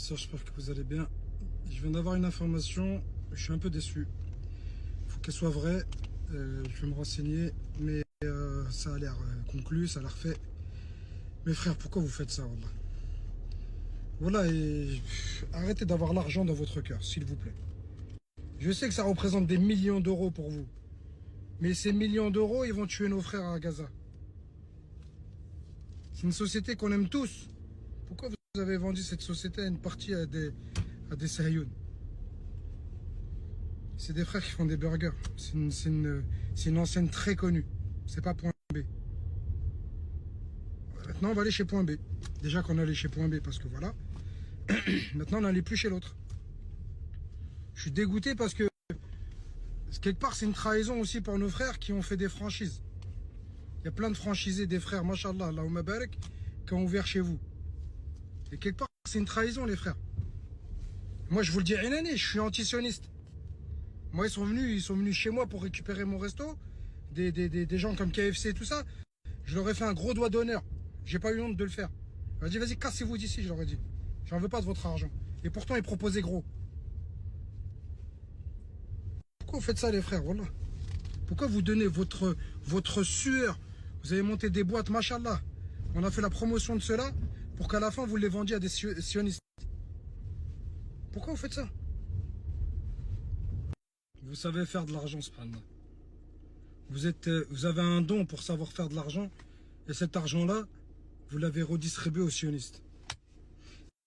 J'espère que vous allez bien. Je viens d'avoir une information, je suis un peu déçu. Il faut qu'elle soit vraie. Je vais me renseigner, mais ça a l'air conclu, ça a l'air fait. Mais frère, pourquoi vous faites ça, Wallah? Voilà, et arrêtez d'avoir l'argent dans votre cœur, s'il vous plaît. Je sais que ça représente des millions d'euros pour vous. Mais ces millions d'euros, ils vont tuer nos frères à Gaza. C'est une société qu'on aime tous. Pourquoi vous avez vendu cette société à une partie à des Sahayoun? C'est des frères qui font des burgers. C'est une enseigne très connue. C'est pas Point B. Maintenant, on va aller chez Point B. Déjà qu'on allait chez Point B parce que voilà. Maintenant, on n'allait plus chez l'autre. Je suis dégoûté parce que quelque part, c'est une trahison aussi pour nos frères qui ont fait des franchises. Il y a plein de franchisés, des frères, mashallah, Allahumma barak, qui ont ouvert chez vous. Et quelque part, c'est une trahison, les frères. Moi, je vous le dis une année, je suis antisioniste. Moi, ils sont venus chez moi pour récupérer mon resto. Des gens comme KFC et tout ça. Je leur ai fait un gros doigt d'honneur. J'ai pas eu honte de le faire. Je leur ai dit, vas-y, cassez-vous d'ici, je leur ai dit. J'en veux pas de votre argent. Et pourtant, ils proposaient gros. Pourquoi vous faites ça, les frères, voilà? Pourquoi vous donnez votre sueur? Vous avez monté des boîtes, machallah. On a fait la promotion de cela pour qu'à la fin, vous les vendiez à des sionistes. Pourquoi vous faites ça? Vous savez faire de l'argent, subhanallah. Vous avez un don pour savoir faire de l'argent. Et cet argent-là, vous l'avez redistribué aux sionistes.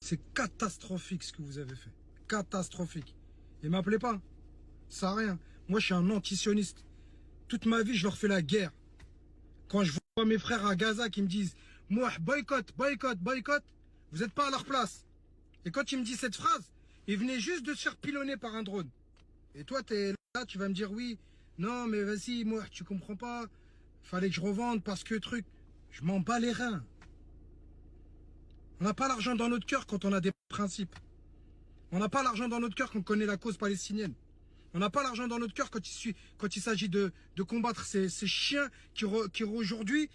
C'est catastrophique ce que vous avez fait. Catastrophique. Et m'appelez pas. Ça sert à rien. Moi, je suis un anti-sioniste. Toute ma vie, je leur fais la guerre. Quand je vois mes frères à Gaza qui me disent « Moi, boycott, boycott, boycott », vous n'êtes pas à leur place. Et quand ils me disent cette phrase, ils venaient juste de se faire pilonner par un drone. Et toi, t'es là, tu vas me dire « Oui, non, mais vas-y, moi, tu comprends pas. Fallait que je revende parce que truc. » Je m'en bats les reins. On n'a pas l'argent dans notre cœur quand on a des principes. On n'a pas l'argent dans notre cœur quand on connaît la cause palestinienne. On n'a pas l'argent dans notre cœur quand il s'agit de combattre ces chiens qui aujourd'hui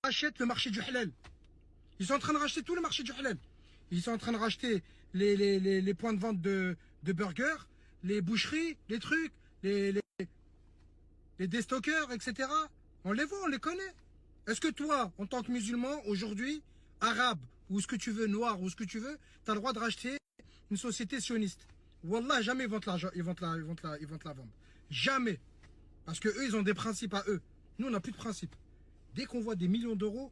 rachètent le marché du halal. Ils sont en train de racheter tout le marché du halal. Ils sont en train de racheter les points de vente de burgers, les boucheries, les trucs, les déstockeurs, etc. On les voit, on les connaît. Est-ce que toi, en tant que musulman, aujourd'hui, arabe, ou ce que tu veux, noir, ou ce que tu veux, tu as le droit de racheter une société sioniste? Wallah, jamais ils vont te la vendre. Jamais. Parce que eux, ils ont des principes à eux. Nous, on n'a plus de principes. Dès qu'on voit des millions d'euros,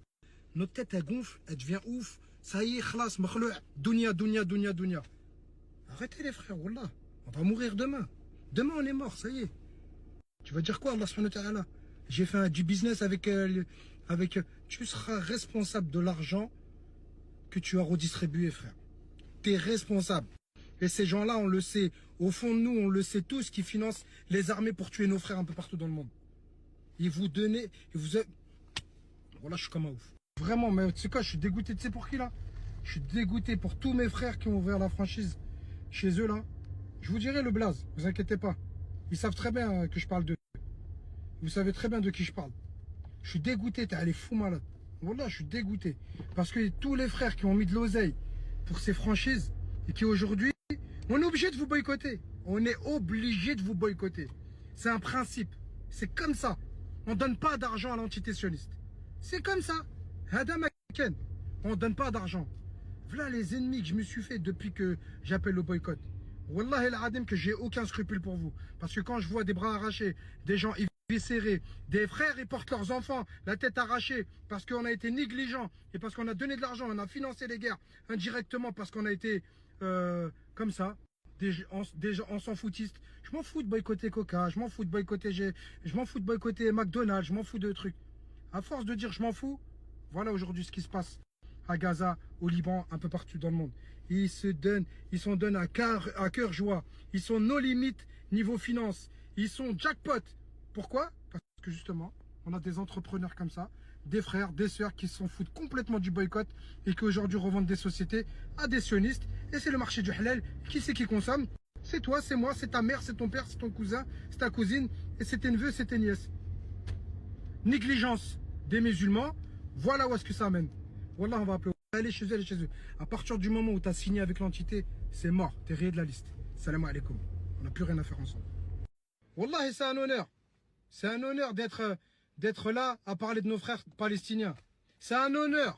notre tête, elle gonfle, elle devient ouf. Ça y est, khlas, makhlouh, dunya, dunya, dunya, dunya. Arrêtez les frères, wallah. On va mourir demain. Demain, on est mort, ça y est. Tu vas dire quoi, Allah subhanahu wa ta'ala? J'ai fait du business avec... tu seras responsable de l'argent que tu as redistribué, frère. Tu es responsable. Et ces gens-là, on le sait. Au fond de nous, on le sait tous, qui financent les armées pour tuer nos frères un peu partout dans le monde. Ils vous donnent... Voilà, je suis comme un ouf. Vraiment, mais tu sais quoi, je suis dégoûté. Tu sais pour qui, là? Je suis dégoûté pour tous mes frères qui ont ouvert la franchise chez eux, là. Je vous dirai le blaze, vous inquiétez pas. Ils savent très bien que je parle d'eux. Vous savez très bien de qui je parle. Je suis dégoûté, t'es allé fou malade. Voilà, je suis dégoûté. Parce que tous les frères qui ont mis de l'oseille pour ces franchises et qui aujourd'hui, on est obligé de vous boycotter. On est obligé de vous boycotter. C'est un principe. C'est comme ça. On ne donne pas d'argent à l'entité sioniste. C'est comme ça. Hadam Aken. On ne donne pas d'argent. Voilà les ennemis que je me suis fait depuis que j'appelle le boycott. Wallah el adim que j'ai aucun scrupule pour vous. Parce que quand je vois des bras arrachés, des gens serrés, des frères ils portent leurs enfants la tête arrachée parce qu'on a été négligent et parce qu'on a donné de l'argent, on a financé les guerres indirectement parce qu'on a été comme ça, on s'en foutiste. Je m'en fous de boycotter Coca, je m'en fous de boycotter je m'en fous de boycotter McDonald's, je m'en fous de trucs. À force de dire je m'en fous, voilà aujourd'hui ce qui se passe à Gaza, au Liban, un peu partout dans le monde. Ils s'en donnent à cœur joie. Ils sont nos limites niveau finance. Ils sont jackpot. Pourquoi? Parce que justement, on a des entrepreneurs comme ça, des frères, des sœurs qui s'en foutent complètement du boycott et qui aujourd'hui revendent des sociétés à des sionistes. Et c'est le marché du halal. Qui c'est qui consomme? C'est toi, c'est moi, c'est ta mère, c'est ton père, c'est ton cousin, c'est ta cousine et c'est tes neveux, c'est tes nièces. Négligence des musulmans, voilà où est-ce que ça amène. Wallah, on va appeler. Allez chez eux, allez chez eux. À partir du moment où tu as signé avec l'entité, c'est mort. Tu es rayé de la liste. Salam alaikum. On n'a plus rien à faire ensemble. Wallah, c'est un honneur. C'est un honneur d'être là à parler de nos frères palestiniens. C'est un honneur.